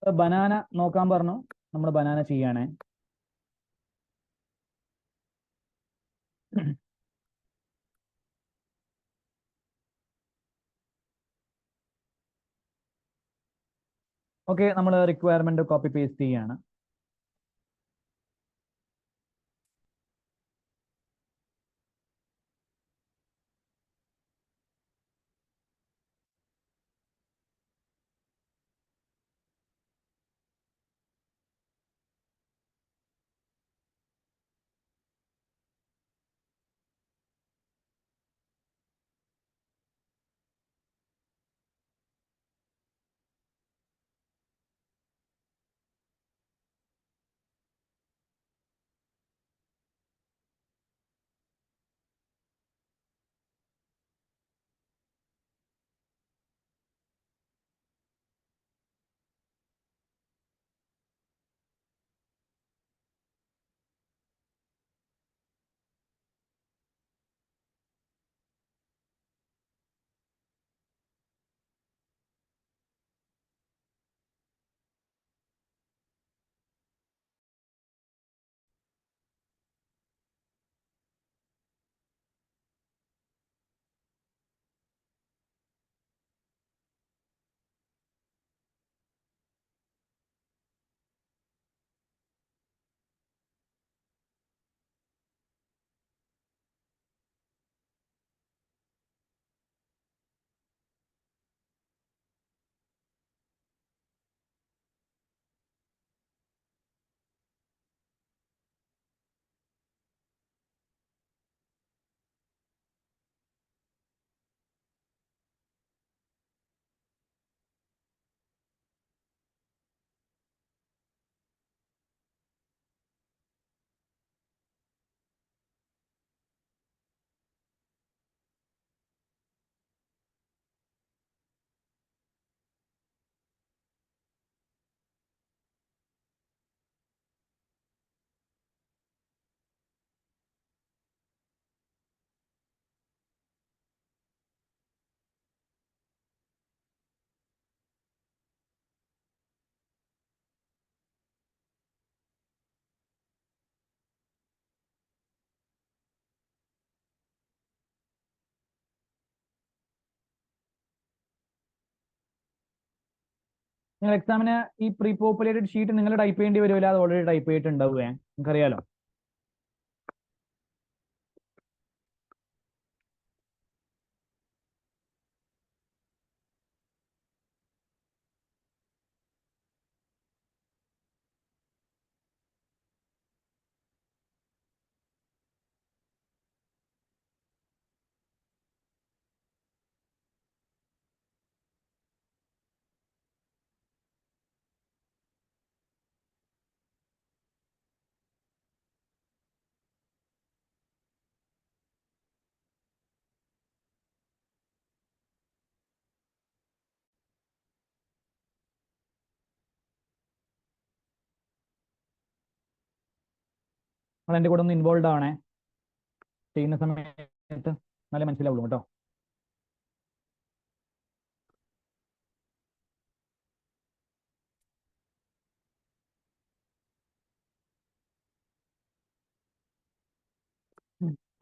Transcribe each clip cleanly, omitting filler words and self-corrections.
Banana നോക്കാൻ പറഞ്ഞു, നമ്മൾ ബനാന ചെയ്യണേ. ഓക്കെ, നമ്മൾ റിക്വയർമെന്റ് കോപ്പി പേസ്റ്റ് ചെയ്യാണ്. നിങ്ങൾ എക്സാമിന് ഈ പ്രീ പോപ്പുലേറ്റഡ് ഷീറ്റ് നിങ്ങൾ ടൈപ്പ് ചെയ്യേണ്ടി വരുമല്ലോ, അത് ഓൾറെഡി ടൈപ്പ് ചെയ്തിട്ടുണ്ടാവുക, നിങ്ങൾക്കറിയാലോ. നിങ്ങൾ എൻ്റെ കൂടെ ഒന്ന് ഇൻവോൾവ് ആവണേ ചെയ്യുന്ന സമയത്ത്, എന്നാലേ മനസ്സിലാവുള്ളൂ കേട്ടോ.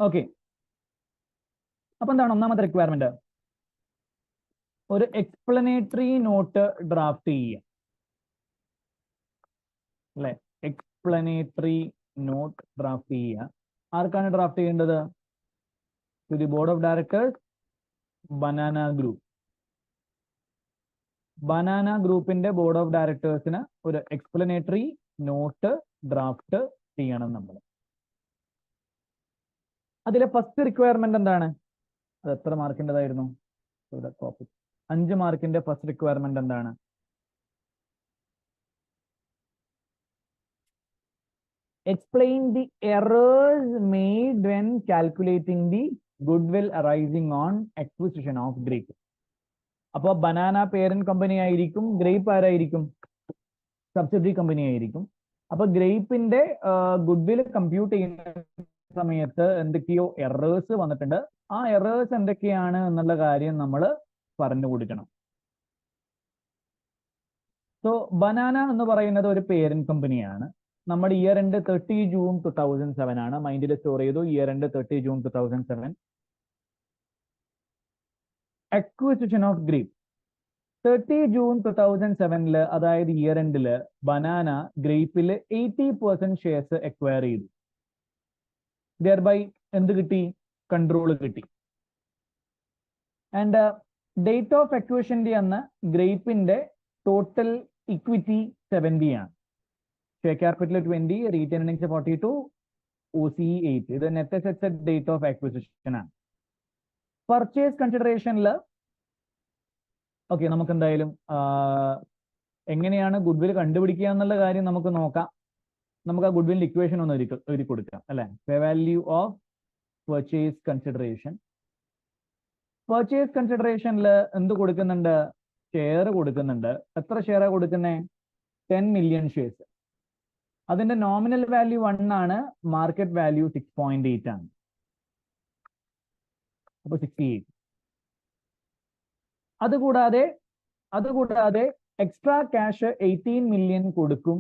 ഓക്കെ, അപ്പൊ എന്താണ് ഒന്നാമത്തെ റിക്വയർമെന്റ്? ഒരു എക്സ്പ്ലനേറ്ററി നോട്ട് ഡ്രാഫ്റ്റ് ചെയ്യുക, അല്ലെ? എക്സ്പ്ലനേറ്ററി നോട്ട് ഡ്രാഫ്റ്റ് ചെയ്യുക. ആർക്കാണ് ഡ്രാഫ്റ്റ് ചെയ്യേണ്ടത്? To the board of directors, banana group. Banana ഗ്രൂപ്പിന്റെ ബോർഡ് ഓഫ് ഡയറക്ടേഴ്സിന് ഒരു എക്സ്പ്ലനേറ്ററി നോട്ട് ഡ്രാഫ്റ്റ് ചെയ്യണം നമ്മൾ. അതിലെ ഫസ്റ്റ് റിക്വയർമെന്റ് എന്താണ്? അത് എത്ര മാർക്കിൻ്റെതായിരുന്നു? 5 മാർക്കിന്റെ ഫസ്റ്റ് റിക്വയർമെന്റ് എന്താണ്? Explain the errors made when calculating the goodwill arising on acquisition of grape. അപ്പോൾ ബനാന പേരന്റ് കമ്പനി ആയിരിക്കും, ഗ്രേപ്പ് ആരായിരിക്കും? സബ്സിഡറി കമ്പനി ആയിരിക്കും. അപ്പൊ ഗ്രേപ്പിന്റെ ഗുഡ്വിൽ കമ്പ്യൂട്ട് ചെയ്യുന്ന സമയത്ത് എന്തൊക്കെയോ എറേഴ്സ് വന്നിട്ടുണ്ട്. ആ എറേഴ്സ് എന്തൊക്കെയാണ് എന്നുള്ള കാര്യം നമ്മൾ പറഞ്ഞു കൊടുക്കണം. സോ ബനാന എന്ന് പറയുന്നത് ഒരു പേരന്റ് കമ്പനിയാണ്. നമ്മുടെ ഇയർ എൻഡ് 30 ജൂൺ 2007 ആണ്. മൈൻഡിൽ സ്റ്റോർ ചെയ്തു, year end 30 June 2007. Acquisition of grape 30 June 2007, അതായത് ഇയർ എൻഡില് ബനാന ഗ്രേപ്പിൽ 80% ഷെയർസ് അക്വയർ ചെയ്തു. ദെയർബൈ എന്ത് കിട്ടി? കൺട്രോൾ കിട്ടി. ആൻഡ് ഡേറ്റ് ഓഫ് അക്വിസിഷന്റെ അന്ന് ഗ്രേപ്പിന്റെ ടോട്ടൽ ഇക്വിറ്റി 70 ആണ്. Share capital 20, retain earnings 42, OCE 8. ഇത് net assets at date of acquisition ആണ്. പർച്ചേസ് കൺസിഡറേഷനിൽ ഓക്കെ, നമുക്ക് എന്തായാലും എങ്ങനെയാണ് ഗുഡ്വിൽ കണ്ടുപിടിക്കുക എന്നുള്ള കാര്യം നമുക്ക് നോക്കാം. നമുക്ക് ആ ഗുഡ്വിൽ ഇക്വേഷൻ ഒന്ന് എഴുതി കൊടുക്കാം അല്ലെ. Fair value of purchase consideration. Purchase കൺസിഡറേഷനിൽ എന്ത് കൊടുക്കുന്നുണ്ട്? ഷെയർ കൊടുക്കുന്നുണ്ട്. എത്ര ഷെയറാണ് കൊടുക്കുന്നത്? 10 മില്യൺ ഷെയർസ്. അതിന്റെ നോമിനൽ വാല്യൂ 1 ആണ്, മാർക്കറ്റ് വാല്യൂ 6.8 ആണ്. അപ്പൊ 68. അതുകൂടാതെ എക്സ്ട്രാ ക്യാഷ് 18 മില്യൺ കൊടുക്കും.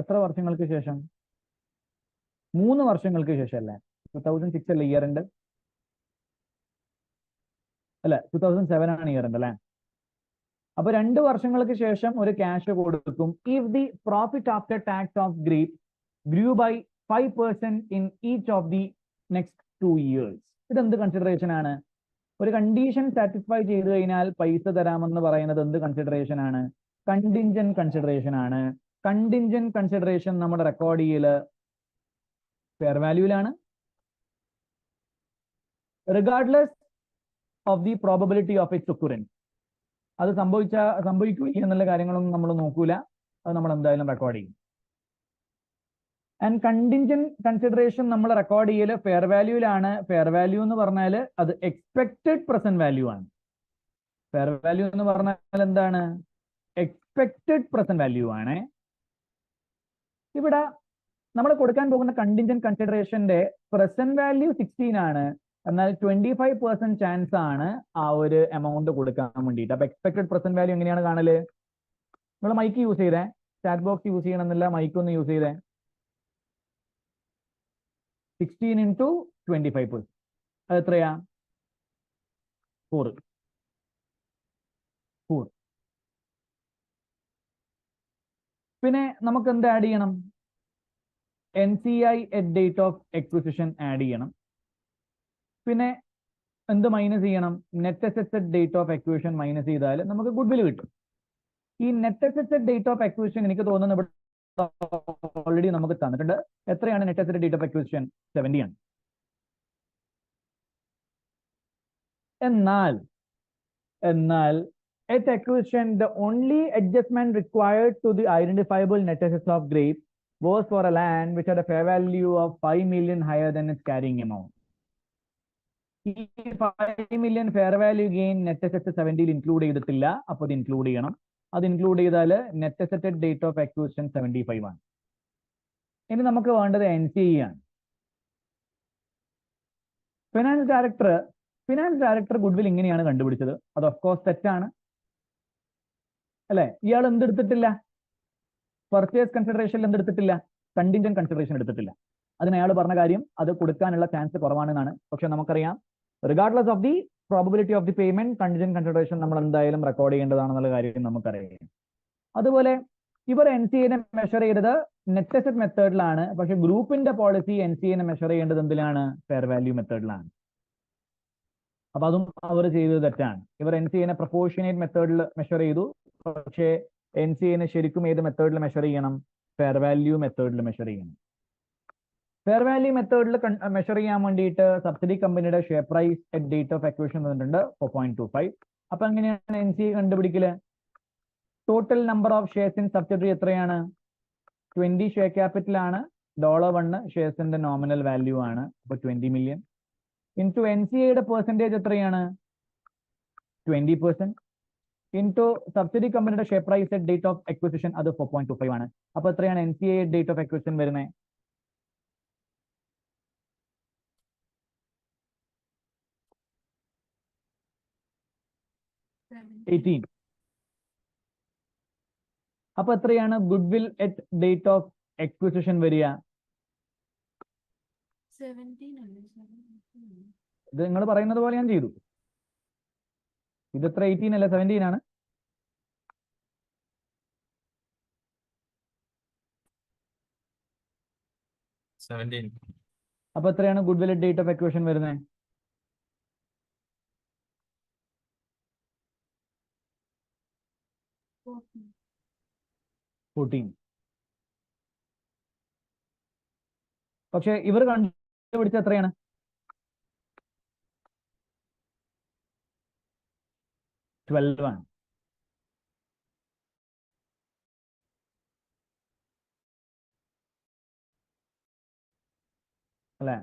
എത്ര വർഷങ്ങൾക്ക് ശേഷം? 3 വർഷങ്ങൾക്ക് ശേഷം അല്ലേ? 2006 അല്ലേ ഇയർ എൻഡ്? അല്ലെ, 2007 ആണ് ഇയർ എൻഡ് അല്ലേ? അപ്പൊ 2 വർഷങ്ങൾക്ക് ശേഷം ഒരു ക്യാഷ് കൊടുക്കും. If the profit after tax of grape grew by 5% in each of the next 2 years. ഇതെന്ത് കൺസിഡറേഷൻ ആണ്? ഒരു കണ്ടീഷൻ സാറ്റിസ്ഫൈ ചെയ്ത് കഴിഞ്ഞാൽ പൈസ തരാമെന്ന് പറയുന്നത് എന്ത് കൺസിഡറേഷൻ ആണ്? കണ്ടിൻജന്റ് കൺസിഡറേഷൻ ആണ്. കണ്ടിൻജന്റ് കൺസിഡറേഷൻ നമ്മുടെ റെക്കോർഡ് ചെയ്യല് ഫെയർ വാല്യൂലാണ്. Regardless of the probability of its occurrence. അത് സംഭവിക്കുക എന്നുള്ള കാര്യങ്ങളൊന്നും നമ്മൾ നോക്കൂല. അത് നമ്മൾ എന്തായാലും റെക്കോർഡ് ചെയ്യും. ആൻഡ് കണ്ടിൻജന്റ് കൺസിഡറേഷൻ നമ്മൾ റെക്കോർഡ് ചെയ്യല് ഫെയർ വാല്യൂലാണ്. ഫെയർ വാല്യൂ എന്ന് പറഞ്ഞാൽ അത് എക്സ്പെക്റ്റഡ് പ്രസന്റ് വാല്യൂ ആണ്. ഫെയർ വാല്യൂ എന്ന് പറഞ്ഞാൽ എന്താണ്? എക്സ്പെക്റ്റഡ് പ്രസന്റ് വാല്യൂ ആണ്. ഇവിടെ നമ്മൾ കൊടുക്കാൻ പോകുന്ന കണ്ടിൻജന്റ് കൺസിഡറേഷന്റെ പ്രസന്റ് വാല്യൂ 16 ആണ്. എന്നാൽ 25% ചാൻസ് ആണ് ആ ഒരു എമൗണ്ട് കൊടുക്കാൻ വേണ്ടിയിട്ട്. അപ്പൊ എക്സ്പെക്ടഡ് പ്രസന്റ് വാല്യൂ എങ്ങനെയാണ് കാണല്? നമ്മൾ മൈക്ക് യൂസ് ചെയ്തേ, ചാറ്റ് ബോക്സ് യൂസ് ചെയ്യണമെന്നില്ല, മൈക്ക് ഒന്ന് യൂസ് ചെയ്തേ. 16 into 25%. അത് എത്രയാ? 4. പിന്നെ നമുക്ക് എന്ത് ആഡ് ചെയ്യണം? NCI at date of acquisition add ചെയ്യണം. പിന്നെ എന്ത് മൈനസ് ചെയ്യണം? Net assets at date of acquisition minus ചെയ്താൽ നമുക്ക് ഗുഡ്വിൽ കിട്ടും. ഈ net assets at date of acquisition എനിക്ക് തോന്നുന്നു ഇവിടെ ഓൾറെഡി നമുക്ക് തന്നിട്ടുണ്ട്. എത്രയാണ് net asset date of acquisition? 70 ആണ്. എന്നാൽ at acquisition the only adjustment required to the identifiable net assets of grape was for a land which had a fair value of 5 million higher than its carrying amount. ഈ 5 million fair value gain net asset 70 include ചെയ്തിട്ടില്ല. അപ്പോൾ അത് include ചെയ്യണം. അത് include ചെയ്താൽ net asset date of acquisition 75 ആണ്. ഇനി നമുക്ക് വേണ്ടത് NCI ആണ്. ഫിനാൻസ് ഡയറക്ടർ ഗുഡ്വിൽ ഇങ്ങനെയാണ് കണ്ടുപിടിച്ചത്. അത് ഓഫ് കോഴ്സ് തെറ്റാണ് അല്ലെ? ഇയാൾ എന്തെടുത്തിട്ടില്ല? പർച്ചേസ് കൺസിഡറേഷനിൽ എന്തെടുത്തിട്ടില്ല? കണ്ടിൻജന്റ് കൺസിഡറേഷൻ എടുത്തിട്ടില്ല. അതിന് അയാൾ പറഞ്ഞ കാര്യം അത് കൊടുക്കാനുള്ള ചാൻസ് കുറവാണെന്നാണ്. പക്ഷെ നമുക്കറിയാം regardless of the probability of the payment contingent consideration നമ്മൾ എന്തായാലും റെക്കോർഡ് ചെയ്യേണ്ടതാണെന്നുള്ള കാര്യം നമുക്കറിയാം. അതുപോലെ ഇവർ NCIനെ മെഷർ ചെയ്തത് നെറ്റ് അസറ്റ് മെത്തേഡിലാണ്. പക്ഷെ ഗ്രൂപ്പിന്റെ പോളിസി NCIനെ മെഷർ ചെയ്യേണ്ടത് എന്തിലാണ്? Fair value മെത്തേഡിലാണ്. അപ്പൊ അതും അവർ ചെയ്തത് തെറ്റാണ്. ഇവർ NCIനെ പ്രൊപ്പോർഷനേറ്റ് മെത്തേഡിൽ മെഷർ ചെയ്തു. പക്ഷേ NCIനെ ശരിക്കും ഏത് മെത്തേഡിൽ മെഷർ ചെയ്യണം? ഫെയർ വാല്യൂ മെത്തേഡിൽ മെഷർ ചെയ്യണം. ഫെയർ വാല്യൂ മെത്തേഡിൽ മെഷർ ചെയ്യാൻ വേണ്ടിയിട്ട് സബ്സിഡി കമ്പനിയുടെ share price at date of acquisition വന്നിട്ടുണ്ട് 4.25. അപ്പൊ എങ്ങനെയാണ് NCI കണ്ടുപിടിക്കല്? Total number of shares in subsidiary എത്രയാണ്? 20 ഷെയർ ക്യാപിറ്റൽ ആണ്. $1 ഷെയർസിന്റെ നോമിനൽ വാല്യൂ ആണ്. അപ്പൊ 20 മില്യൺ ഇൻറ്റു NCIയുടെ പെർസെൻറ്റേജ് എത്രയാണ്? 20%. ഇൻറ്റു സബ്സിഡി കമ്പനിയുടെ share price at date of acquisition അത് 4.25 ആണ്. അപ്പൊ എത്രയാണ് NCI ഡേറ്റ് ഓഫ് അക്വിസിഷൻ വരുന്നത്? 18. അപ്പൊ എത്രയാണ് goodwill at date of acquisition വരിക? 17 അല്ലേ? ഇത് നിങ്ങൾ പറയുന്നത് പോലെ ഞാൻ ചെയ്തു. ഇത് എത്ര 18 അല്ല 17 ആണ്? അപ്പൊ എത്രയാണ് goodwill at date of acquisition വരുന്നത്? 14. പക്ഷെ ഇവർ കണ്ടുപിടിച്ച എത്രയാണ്? 12 ആണ്. അല്ലെ?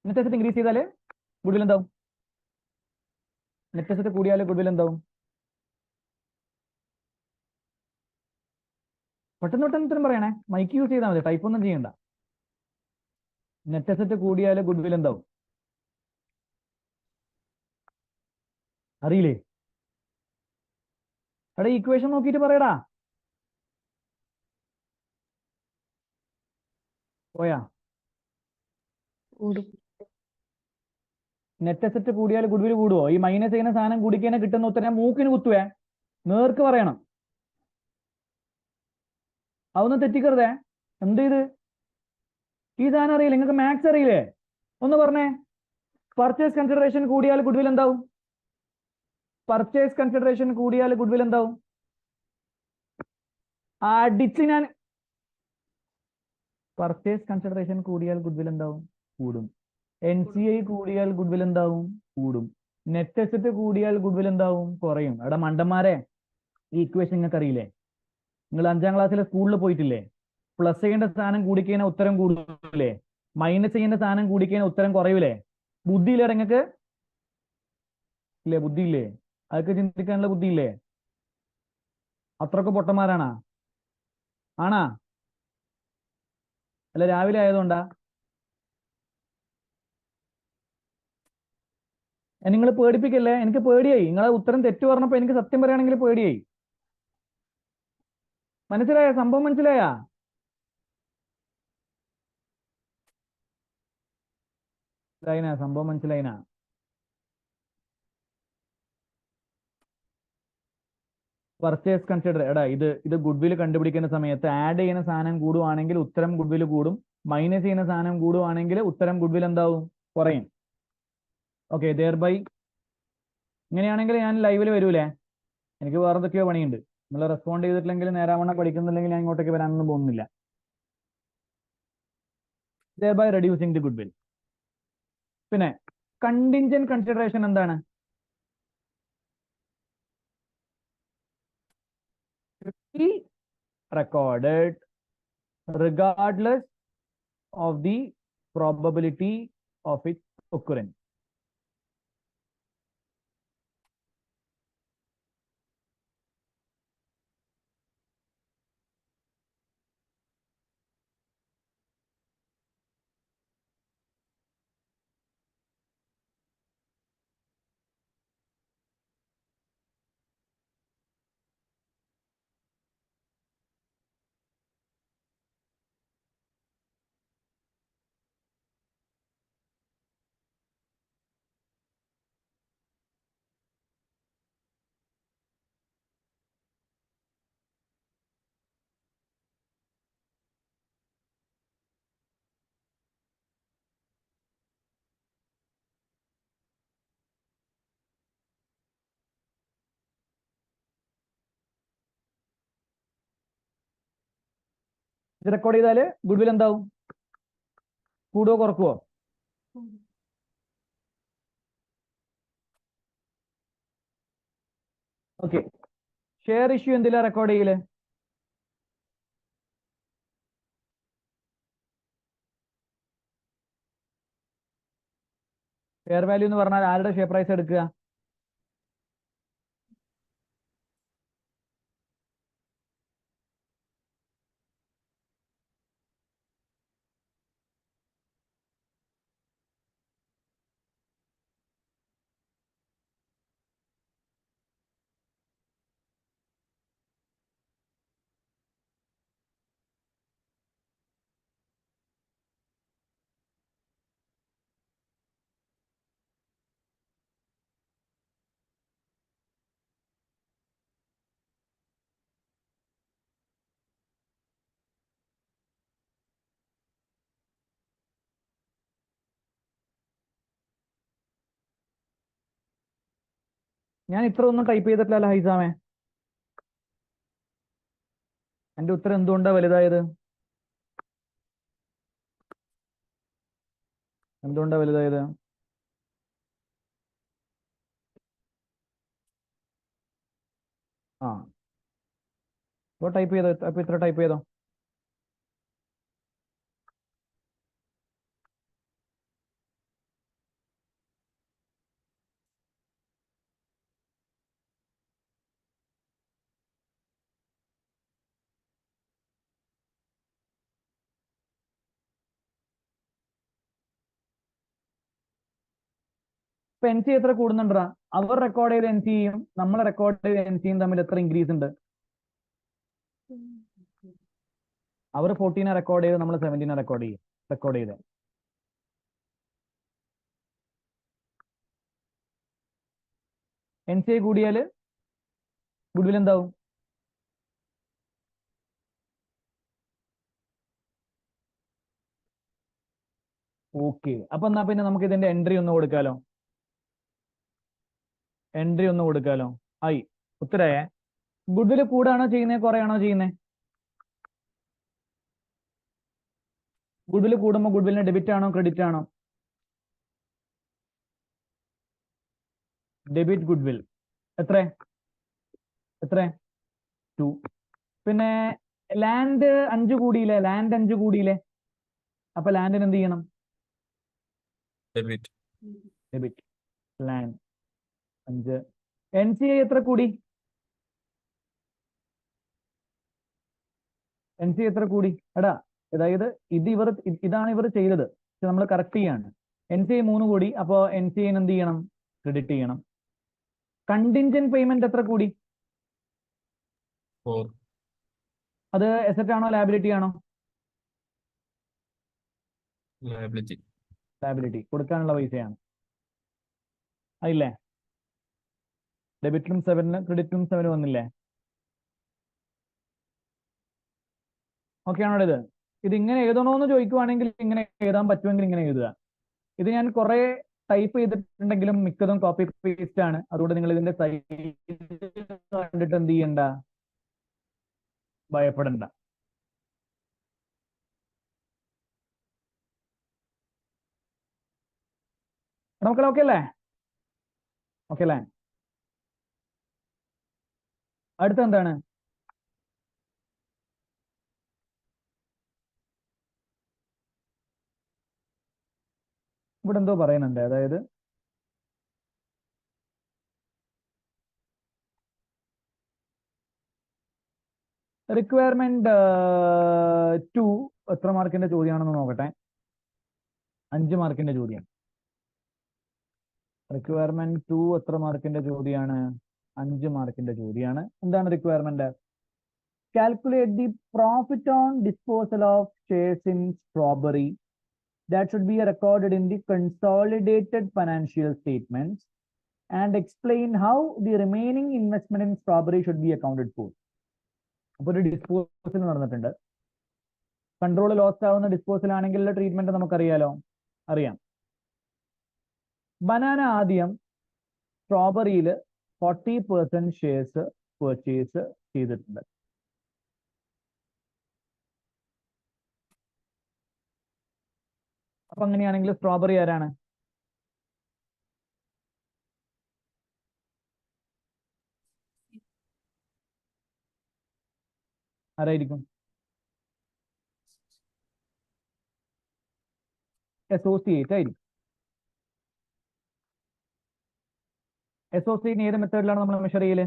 നെറ്റ് അസറ്റ് ഇൻക്രീസ് ചെയ്താൽ ഗുഡ്വിൽ എന്താവും? നെറ്റ് അസറ്റ് കൂടിയാൽ ഗുഡ്വിൽ എന്താവും? പെട്ടെന്ന് പെട്ടെന്ന് ഉത്തരം പറയണേ. മൈക്ക് യൂസ് ചെയ്താൽ മതി, ടൈപ്പ് ഒന്നും ചെയ്യണ്ട. നെറ്റ് അസറ്റ് കൂടിയാൽ ഗുഡ്വിൽ എന്താവും? അറിയില്ലേ? എടാ ഇക്വേഷൻ നോക്കിയിട്ട് പറയടാ. പോയാ? നെറ്റ് അസറ്റ് കൂടിയാൽ ഗുഡ്വിൽ കൂടുവോ? ഈ മൈനസ് ചെയ്യുന്ന സാധനം കൂടിക്കഴിഞ്ഞാൽ കിട്ടുന്ന ഉത്തരം മൂക്കിന് കുത്തുവേ, നേർക്ക് പറയണം. അതൊന്നും തെറ്റിക്കരുതേ. എന്ത് ചെയ്ത് ഈ സാധനം അറിയില്ലേ? നിങ്ങൾക്ക് മാത്സ് അറിയില്ലേ? ഒന്ന് പറഞ്ഞേ. പർച്ചേസ് കൺസിഡറേഷൻ കൂടിയാൽ ഗുഡ്വിൽ എന്താവും? പർച്ചേസ് കൺസിഡറേഷൻ കൂടിയാൽ ഗുഡ്വിൽ എന്താവും? അടിച്ച് ഞാൻ. പർച്ചേസ് കൺസിഡറേഷൻ കൂടിയാൽ ഗുഡ്വിൽ എന്താവും? കൂടും. NCI കൂടിയാൽ ഗുഡ്വിൽ എന്താവും? കൂടും. നെറ്റ് അസറ്റ് കൂടിയാൽ ഗുഡ്വിൽ എന്താവും? കുറയും. എടാ മണ്ടന്മാരെ, ഈ ഇക്വേഷൻ നിങ്ങൾക്ക് അറിയില്ലേ? നിങ്ങൾ 5ാം ക്ലാസ്സിലെ സ്കൂളിൽ പോയിട്ടില്ലേ? പ്ലസ് ചെയ്യേണ്ട സാധനം കൂടിക്കഴിഞ്ഞാൽ ഉത്തരം കൂടില്ലേ? മൈനസ് ചെയ്യേണ്ട സാധനം കൂടിക്കഴിഞ്ഞാൽ ഉത്തരം കുറയൂലേ? ബുദ്ധിയില്ലേ നിങ്ങൾക്ക്? ഇല്ലേ? ബുദ്ധിയില്ലേ? അതൊക്കെ ചിന്തിക്കാനുള്ള ബുദ്ധിയില്ലേ? അത്രക്ക് പൊട്ടന്മാരാണാ? ആണാ? അല്ല രാവിലെ ആയതുകൊണ്ടാ? നിങ്ങൾ പേടിപ്പിക്കല്ലേ, എനിക്ക് പേടിയായി. നിങ്ങളെ ഉത്തരം തെറ്റു പറഞ്ഞപ്പോ എനിക്ക് സത്യം പറയുകയാണെങ്കിൽ പേടിയായി. മനസ്സിലായ സംഭവം? മനസ്സിലായാ? സംഭവം മനസ്സിലായിനാ? Purchase consider. എടാ ഇത് ഗുഡ്വിൽ കണ്ടുപിടിക്കുന്ന സമയത്ത് ആഡ് ചെയ്യുന്ന സാധനം കൂടുവാണെങ്കിൽ ഉത്തരം ഗുഡ്വിൽ കൂടും, മൈനസ് ചെയ്യുന്ന സാധനം കൂടുവാണെങ്കിൽ ഉത്തരം ഗുഡ്വിൽ എന്താവും? കുറയും. Okay, thereby. ഇങ്ങനെയാണെങ്കിൽ ഞാൻ ലൈവിൽ വരൂലേ? എനിക്ക് വേറെ എന്തൊക്കെയോ പണിയുണ്ട്. നിങ്ങൾ റെസ്പോണ്ട് ചെയ്തിട്ടില്ലെങ്കിൽ നേരാവണ്ണം പഠിക്കുന്നില്ലെങ്കിൽ ഞാൻ ഇങ്ങോട്ടേക്ക് വരാനൊന്നും പോകുന്നില്ല. thereby reducing the goodwill. പിന്നെ contingent consideration എന്താണ്? Be recorded regardless of the probability of its occurrence. ഇത് റെക്കോർഡ് ചെയ്താല് ഗുഡ്വിൽ എന്താവും? കൂടുവോ കുറക്കുവോ? ഓക്കെ. ഷെയർ ഇഷ്യൂ എന്തിലാ റെക്കോർഡ് ചെയ്യല്? ഫെയർ വാല്യൂ എന്ന് പറഞ്ഞാൽ ആരുടെ ഷെയർ പ്രൈസ് എടുക്കുക? ഞാൻ ഇത്ര ഒന്നും ടൈപ്പ് ചെയ്തിട്ടില്ല ഹൈസാമേ. എന്റെ ഉത്തരം എന്തുകൊണ്ടാ വലുതായത്? എന്തുകൊണ്ടാ വലുതായത്? ആ, അപ്പോൾ ടൈപ്പ് ചെയ്തോ. അപ്പൊ ഇത്ര ടൈപ്പ് ചെയ്തോ. ഇപ്പൊ എൻ സി എത്ര കൂടുന്നുണ്ടാ? അവർ റെക്കോർഡ് ചെയ്ത എൻ സിയും നമ്മൾ റെക്കോർഡ് ചെയ്ത എൻ സിയും തമ്മിൽ എത്ര ഇൻക്രീസ് ഉണ്ട്? അവർ 14 റെക്കോർഡ് ചെയ്ത് നമ്മൾ 17 റെക്കോർഡ് ചെയ്ത്. എൻ സി ഐ കൂടിയാൽ ഗുഡ്വിൽ എന്താവും? ഓക്കെ. അപ്പൊ എന്നാ പിന്നെ നമുക്ക് ഇതിന്റെ എൻട്രി ഒന്ന് കൊടുക്കാലോ. ആയി. ഉത്തരേ ഗുഡ്വിൽ കൂടാണോ ചെയ്യുന്നത് കുറയാണോ ചെയ്യുന്നത്? ഗുഡ്വിൽ കൂടുമ്പോൾ ഗുഡ്വിലിന് ഡെബിറ്റ് ആണോ ക്രെഡിറ്റ് ആണോ? Debit goodwill. എത്ര? 2. പിന്നെ ലാൻഡ് 5 കൂടിയില്ലേ? അപ്പൊ ലാൻഡിന് എന്ത് ചെയ്യണം? Debit land 5. N C I എത്ര കൂടി? എടാ, അതായത് ഇതാണ് ഇവർ ചെയ്തത്. നമ്മൾ കറക്റ്റ് ചെയ്യാണ്. എൻ സി ഐ 3 കൂടി. അപ്പോ എൻ സി ഐന് എന്ത് ചെയ്യണം? ക്രെഡിറ്റ് ചെയ്യണം. കണ്ടിൻജന്റ് പേയ്മെന്റ് എത്ര കൂടി? 4. അത് എസറ്റ് ആണോ ലയബിലിറ്റി ആണോ? ലയബിലിറ്റി. കൊടുക്കാനുള്ള പൈസയാണ്. അതില്ലേ? ഡെബിറ്റും 7 ക്രെഡിറ്റും 7 വന്നില്ലേ? ഓക്കെ ആണോ ഇത്? ഇതിങ്ങനെ എഴുതണോന്ന് ചോദിക്കുവാണെങ്കിൽ ഇങ്ങനെ എഴുതാൻ പറ്റുമെങ്കിൽ ഇങ്ങനെ എഴുതുക. ഇത് ഞാൻ കുറെ ടൈപ്പ് ചെയ്തിട്ടുണ്ടെങ്കിലും മിക്കതും കോപ്പി പേസ്റ്റ് ആണ്. അതുകൊണ്ട് നിങ്ങൾ ഇതിന്റെ സൈസ് കണ്ടിട്ട് എന്ത് ചെയ്യണ്ട? ഭയപ്പെടണ്ട. നമുക്ക് ഓക്കെ അല്ലേ? അടുത്ത എന്താണ്? ഇവിടെ എന്തോ പറയുന്നുണ്ട്. അതായത് റിക്വയർമെന്റ് 2 എത്ര മാർക്കിന്റെ ചോദ്യമാണെന്ന് നോക്കട്ടെ. 5 മാർക്കിന്റെ ചോദ്യം. റിക്വയർമെന്റ് 2 എത്ര മാർക്കിന്റെ ചോദ്യമാണ്? 5 മാർക്കിന്റെ ചോദ്യമാണ്. എന്താണ് requirement? Calculate the profit on disposal of shares in strawberry that should be recorded in the consolidated financial statements and explain how the remaining investment in strawberry should be accounted for. അപ്പോൾ ഒരു disposal നടന്നിട്ടുണ്ട്. Control lost ആവുന്ന disposal ആണെങ്കിലുള്ള treatment നമുക്കറിയാലോ. അറിയാം. Banana ആദ്യം സ്ട്രോബെറിയിൽ 40% shares purchase ചെയ്തിട്ടുണ്ട്. അപ്പൊ അങ്ങനെയാണെങ്കിൽ സ്ട്രോബെറി ആരാണ്? ആരായിരിക്കും? അസോസിയേറ്റ് ആയിരിക്കും. അസോസിയേറ്റ് ഏത് മെത്തേഡിലാണ് നമ്മൾ മെഷർ ചെയ്യല്?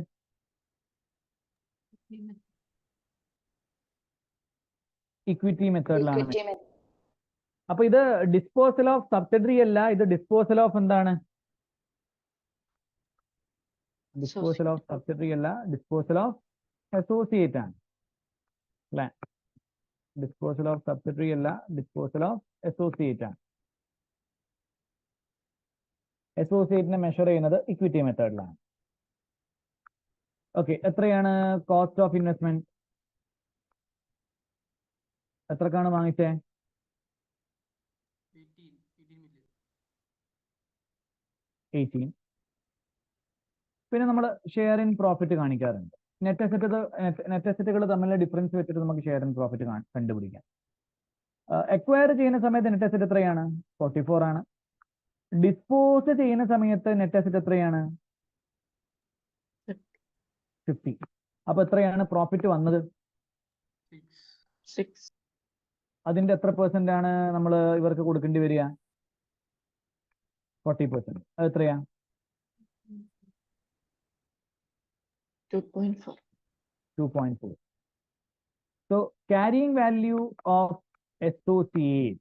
ഇക്വിറ്റി മെത്തേഡിലാണ്. അപ്പൊ ഇത് ഡിസ്പോസൽ ഓഫ് സബ്സിഡറി അല്ല, ഇത് ഡിസ്പോസൽ ഓഫ് എന്താണ്? ഡിസ്പോസൽ ഓഫ് സബ്സിഡറി അല്ല, ഡിസ്പോസൽ ഓഫ് അസോസിയേറ്റ് ആണ് അല്ലെ? ഡിസ്പോസൽ ഓഫ് സബ്സിഡറി അല്ല, ഡിസ്പോസൽ ഓഫ് അസോസിയേറ്റ് ആണ്. അസോസിയേറ്റിനെ മെഷർ ചെയ്യുന്നത് ഇക്വിറ്റി മെത്തേഡിലാണ്. ഓക്കെ, എത്രയാണ് കോസ്റ്റ് ഓഫ് ഇൻവെസ്റ്റ്മെന്റ്? എത്രക്കാണ് വാങ്ങിച്ചേ? 18. പിന്നെ നമ്മൾ ഷെയർ ഇൻ പ്രോഫിറ്റ് കാണിക്കാറുണ്ട്. നെറ്റ് അസറ്റുകൾ തമ്മിലുള്ള ഡിഫറൻസ് വെച്ചിട്ട് നമുക്ക് ഷെയർ ഇൻ പ്രോഫിറ്റ് കണ്ടുപിടിക്കാം. അക്വയർ ചെയ്യുന്ന സമയത്ത് നെറ്റ് അസറ്റ് എത്രയാണ്? 44 ആണ്. ഡിസ്പോസ് ചെയ്യുന്ന സമയത്ത് നെറ്റ് അസറ്റ് എത്രയാണ്? 50. അപ്പൊ എത്രയാണ് പ്രോഫിറ്റ് വന്നത്? 6. അതിന്റെ എത്ര പെർസെന്റ് ആണ് നമ്മൾ ഇവർക്ക് കൊടുക്കേണ്ടി വരിക? 40%. അത് എത്രയാ? 2.4. So carrying value of associate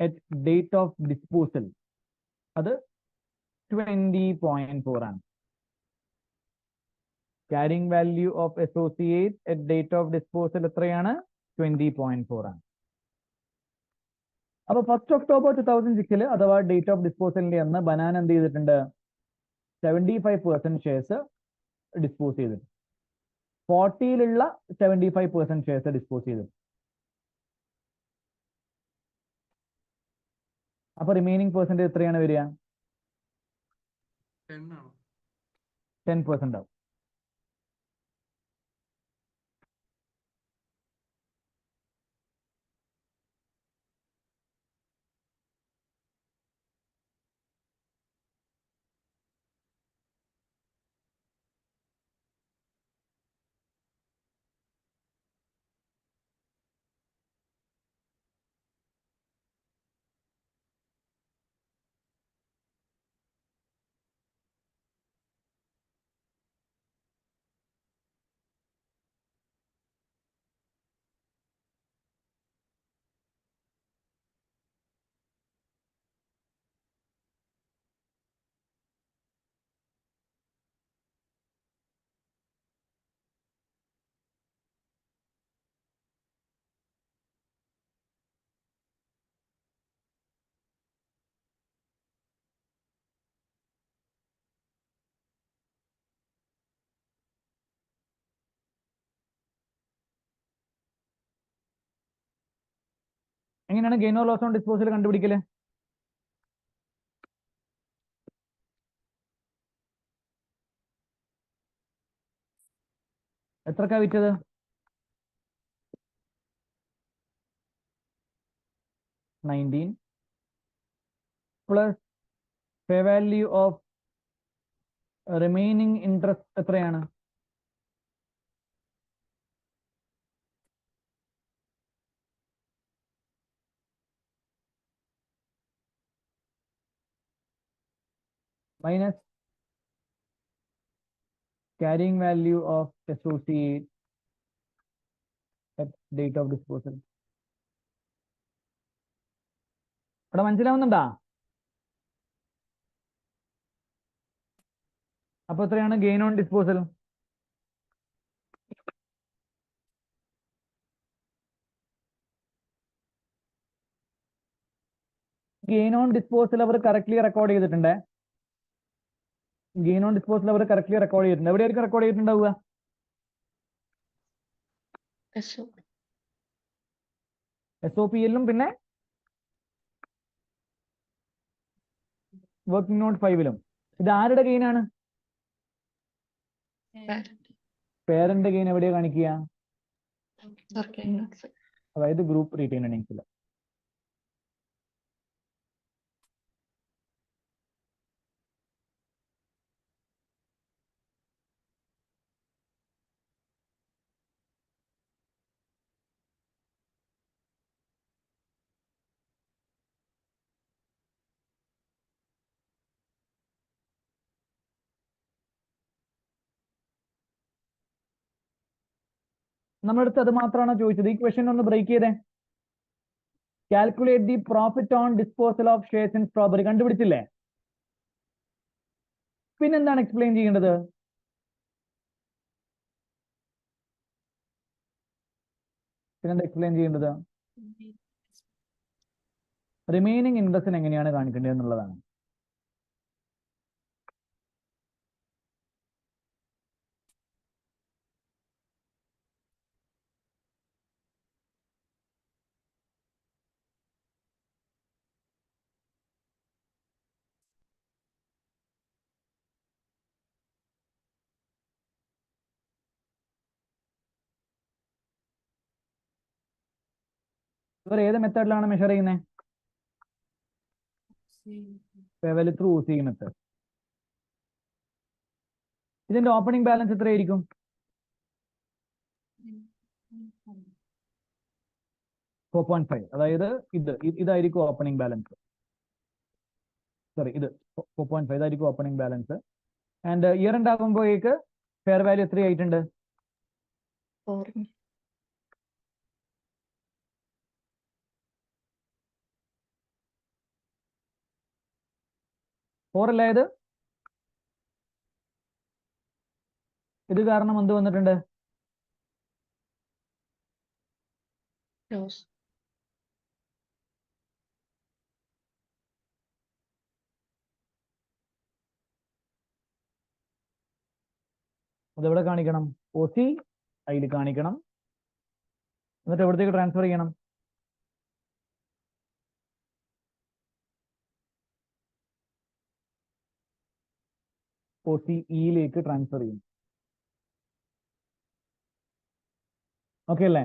at date of disposal അത് 20.4 ആണ്. Carrying value of associate at date of disposal എത്രയാണ്? 20.4 ആണ്. അപ്പൊ 1st October 2006 അഥവാ ഡേറ്റ് ഓഫ് ഡിസ്പോസലിന്റെ അന്ന് ബനാന എന്ത് ചെയ്തിട്ടുണ്ട്? 75% ഷെയർസ് ഡിസ്പോസ് ചെയ്തിട്ടുണ്ട്. 40യിലുള്ള 75% ഷെയർസ് ഡിസ്പോസ് ചെയ്തിട്ടുണ്ട്. അപ്പൊ റിമൈനിങ് പെർസെന്റേജ് എത്രയാണ് വരിക? 10% ആവും. എങ്ങനെയാണ് gain or loss on disposal കണ്ടുപിടിക്കല്? എത്രക്കാ വിറ്റത്? 19 plus fair value of remaining interest എത്രയാണ്? Minus carrying value of associate at date of disposal. ഇവിടെ മനസ്സിലാവുന്നുണ്ടാ? അപ്പൊ എത്രയാണ് gain on disposal? Gain on disposal അവർ കറക്റ്റ്ലി റെക്കോർഡ് ചെയ്തിട്ടുണ്ട്. ഗെയിൻ ഓൺ ഡിസ്പോസൽ അവർ കറക്റ്റ്ലി റെക്കോർഡ് ചെയ്തിട്ടുണ്ട്. എവിടെയായിരിക്കും റെക്കോർഡ് ചെയ്തിട്ടുണ്ടാവുക? SOPയിലും പിന്നെ വർക്കിംഗ് നോട്ട് 5ലും. ഇത് ആരുടെ ഗെയിൻ ആണ്? പേരന്റ് ഗെയിൻ എവിടെയാ കാണിക്കുക? അതായത് ഗ്രൂപ്പ് റീറ്റെയിൻ ഏർണിംഗ്സിൽ. നമ്മുടെ അടുത്ത് അത് മാത്രമാണോ ചോദിച്ചത്? ഈ ക്വസ്റ്റ്യൻ ഒന്ന് ബ്രേക്ക് ചെയ്തേ. Calculate the profit on disposal of shares in Strawberry കണ്ടുപിടിച്ചില്ലേ? പിന്നെന്താണ് എക്സ്പ്ലെയിൻ ചെയ്യേണ്ടത്? പിന്നെന്താ എക്സ്പ്ലെയിൻ ചെയ്യേണ്ടത്? റിമൈനിങ് ഇൻട്രസ്റ്റിന് എങ്ങനെയാണ് കാണിക്കേണ്ടത് എന്നുള്ളതാണ്. ഇവർ ഏത് മെത്തേഡിലാണ് മെഷർ ചെയ്യുന്നത്? Level through C method. ഇതിന്റെ ഓപ്പണിംഗ് ബാലൻസ് എത്രയായിരിക്കും? 4.5. അതായത് ഇതായിരിക്കും ഓപ്പണിംഗ് ബാലൻസ്. സോറി, ഇത് 4.5 ഇതായിരിക്കും opening balance. And year end ആകുമ്പോഴേക്ക് ഫെയർ വാല്യൂ എത്രയായിട്ടുണ്ട്? 4 അല്ല ഇത് കാരണം എന്ത് വന്നിട്ടുണ്ട്? അതെവിടെ കാണിക്കണം? OC അതിൽ കാണിക്കണം. എന്നിട്ട് എവിടത്തേക്ക് ട്രാൻസ്ഫർ ചെയ്യണം? OCEയിലേക്ക് ട്രാൻസ്ഫർ ചെയ്യും. ഓക്കെ അല്ലേ?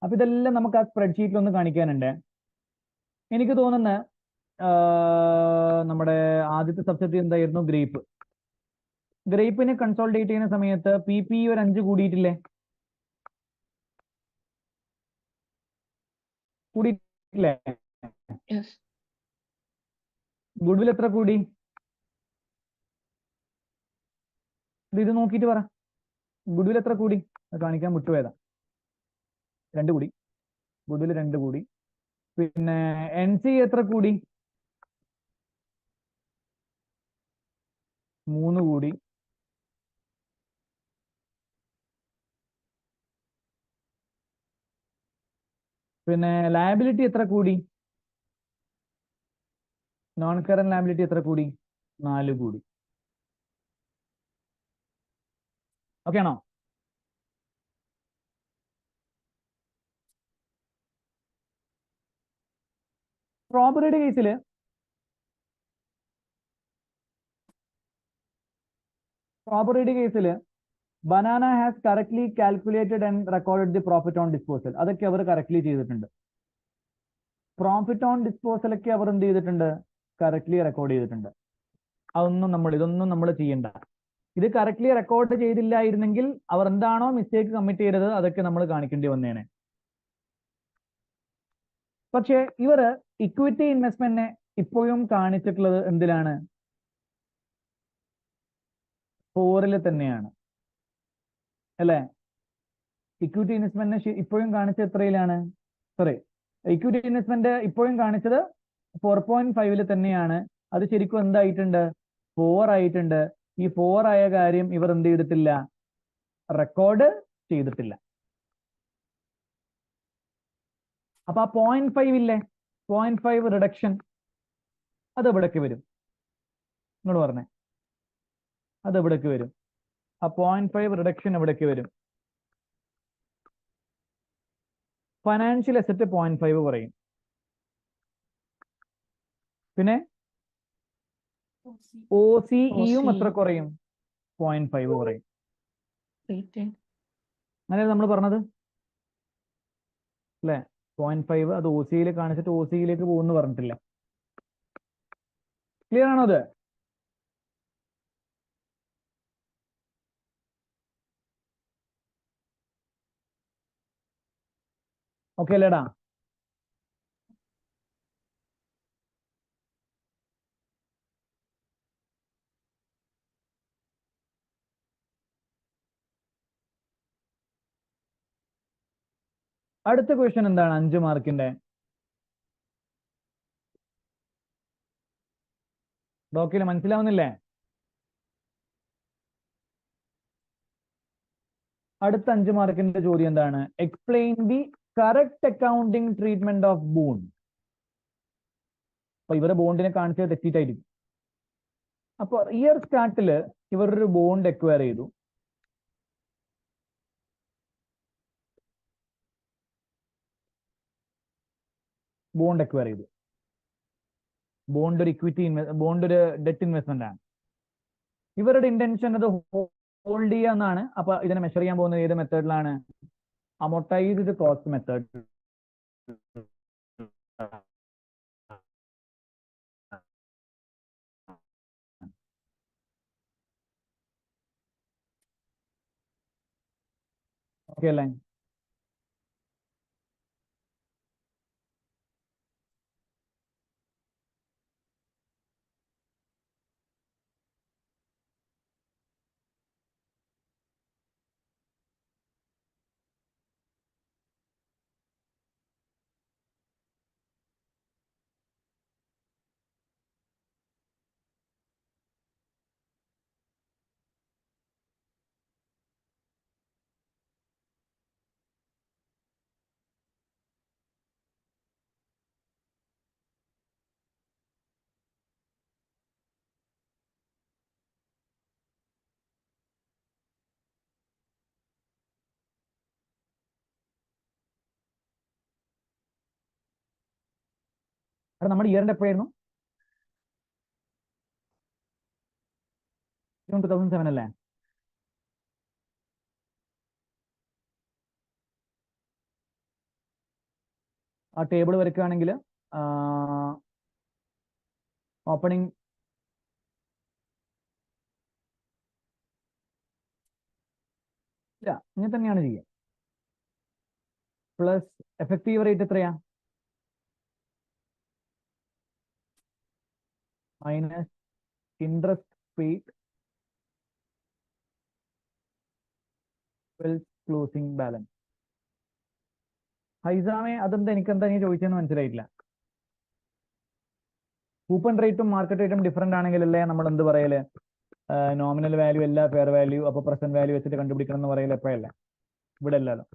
അപ്പൊ ഇതെല്ലാം നമുക്ക് ആ സ്പ്രെഡ്ഷീറ്റിൽ ഒന്ന് കാണിക്കാനുണ്ട്. എനിക്ക് തോന്നുന്ന നമ്മുടെ ആദ്യത്തെ സബ്ജക്റ്റ് എന്തായിരുന്നു? ഗ്രേപ്പ്. ഗ്രേപ്പിനെ കൺസോൾട്ടേറ്റ് ചെയ്യുന്ന സമയത്ത് PP ഒരു 5 കൂടിയിട്ടില്ലേ? കൂടിയിട്ടില്ലേ? ഗുഡ്വിൽ എത്ര കൂടി? ഇത് നോക്കിയിട്ട് പറ. ഗുഡ്വിൽ എത്ര കൂടി? കാണിക്കാൻ വിട്ടുപോയതാ. 2 കൂടി. ഗുഡ്വിൽ 2 കൂടി. പിന്നെ NC എത്ര കൂടി? 3 കൂടി. പിന്നെ ലയബിലിറ്റി എത്ര കൂടി? നോൺ കറന്റ് ലയബിലിറ്റി എത്ര കൂടി? 4 കൂടി. ഓക്കെ ആണോ? സ്ട്രോബെറിയുടെ കേസിൽ banana has correctly calculated and recorded the profit on disposal. അതൊക്കെ അവർ കറക്റ്റ്ലി ചെയ്തിട്ടുണ്ട്. പ്രോഫിറ്റ് ഓൺ ഡിസ്പോസൽ ഒക്കെ അവർ എന്ത് ചെയ്തിട്ടുണ്ട്? കറക്റ്റ്ലി റെക്കോർഡ് ചെയ്തിട്ടുണ്ട്. ഇതൊന്നും നമ്മൾ ചെയ്യണ്ട. ഇത് കറക്റ്റ്ലി റെക്കോർഡ് ചെയ്തില്ലായിരുന്നെങ്കിൽ അവർ എന്താണോ മിസ്റ്റേക്ക് കമ്മിറ്റ് ചെയ്തത് അതൊക്കെ നമ്മൾ കാണിക്കേണ്ടി വന്നേനെ. പക്ഷേ ഇവർ ഇക്വിറ്റി ഇൻവെസ്റ്റ്മെന്റിനെ ഇപ്പോഴും കാണിച്ചിട്ടുള്ളത് എന്തിലാണ്? 4 തന്നെയാണ് അല്ലേ? ഇക്വിറ്റി ഇൻവെസ്റ്റ്മെന്റിനെ ഇപ്പോഴും കാണിച്ചത് എത്രയിലാണ്? സോറി, ഇക്വിറ്റി ഇൻവെസ്റ്റ്മെന്റ് ഇപ്പോഴും കാണിച്ചത് 4.5 തന്നെയാണ്. അത് ശരിക്കും എന്തായിട്ടുണ്ട്? 4 ആയിട്ടുണ്ട്. ഈ 4 ആയ കാര്യം ഇവർ എന്ത് ചെയ്തിട്ടില്ല? റെക്കോർഡ് ചെയ്തിട്ടില്ല. അപ്പൊ ആ 0.5 ഇല്ലേ? 0.5 റിഡക്ഷൻ അത് എവിടേക്ക് വരും? നിങ്ങൾ പറഞ്ഞേ, അത് എവിടേക്ക് വരും? ആ 0.5 റിഡക്ഷൻ എവിടേക്ക് വരും? ഫൈനാൻഷ്യൽ അസറ്റ് 0.5 കുറയും. പിന്നെ OCEയും എത്ര കുറയും? 0.5 കുറയും. അങ്ങനെയല്ലേ നമ്മൾ പറഞ്ഞത് അല്ലേ? 0.5 അത് OCയിൽ കാണിച്ചിട്ട് OCയിലേക്ക് പോകുമെന്ന് പറഞ്ഞിട്ടില്ല. ക്ലിയർ ആണോ അത്? ഓക്കെ അല്ലേടാ? അടുത്ത ക്വസ്റ്റ്യൻ എന്താണ് 5 മാർക്കിന്റെ? ഡോക്കിൽ മനസ്സിലാവുന്നില്ലേ? അടുത്ത 5 മാർക്കിന്റെ ചോദ്യം എന്താണ്? Explain the correct accounting treatment of bond. അപ്പൊ ഇവരെ ബോണ്ടിനെ കാണിച്ചത് തെറ്റിയിട്ടായിരിക്കും. അപ്പൊ ഇയർ സ്റ്റാർട്ടില് ഇവരൊരു ബോണ്ട് എക്വയർ ചെയ്തു. ബോണ്ട് എക്വയർ ചെയ്തു. ബോണ്ട് ഒരു ഇക്വിറ്റി ബോണ്ട് ഒരു ഡെറ്റ് ഇൻവെസ്റ്റ്മെന്റ് ആണ്. ഇവരുടെ ഇന്റൻഷൻ അത് ഹോൾഡ് ചെയ്യുക എന്നാണ്. അപ്പൊ ഇതിനെ മെഷർ ചെയ്യാൻ പോകുന്നത് ഏത് മെത്തേഡിലാണ്? Amortised cost method. ഓക്കെ അല്ലേ? അത് നമ്മുടെ ഇയറിന്റെ എപ്പോഴായിരുന്നു? ജൂൺ 2007 അല്ലേ? ആ ടേബിൾ വരയ്ക്കുകയാണെങ്കിൽ ഓപ്പണിംഗ് ഇല്ല, ഇങ്ങനെ തന്നെയാണ് ചെയ്യുക. പ്ലസ് എഫക്റ്റീവ് റേറ്റ് എത്രയാ? Minus interest paid closing balance. ഹൈസാമെ അതെന്താ എനിക്കെന്താ നീ ചോദിച്ചെന്ന് മനസ്സിലായിട്ടില്ല. കൂപ്പൺ റേറ്റും മാർക്കറ്റ് റേറ്റും ഡിഫറെന്റ് ആണെങ്കിലല്ലേ നമ്മൾ എന്ത് പറയല്? നോമിനൽ വാല്യൂ അല്ല ഫെയർ വാല്യൂ, അപ്പൊ പ്രസന്റ് വാല്യൂ വെച്ചിട്ട് കണ്ടുപിടിക്കണം എന്ന് പറയല് എപ്പോഴല്ല? ഇവിടെ അല്ലല്ലോ.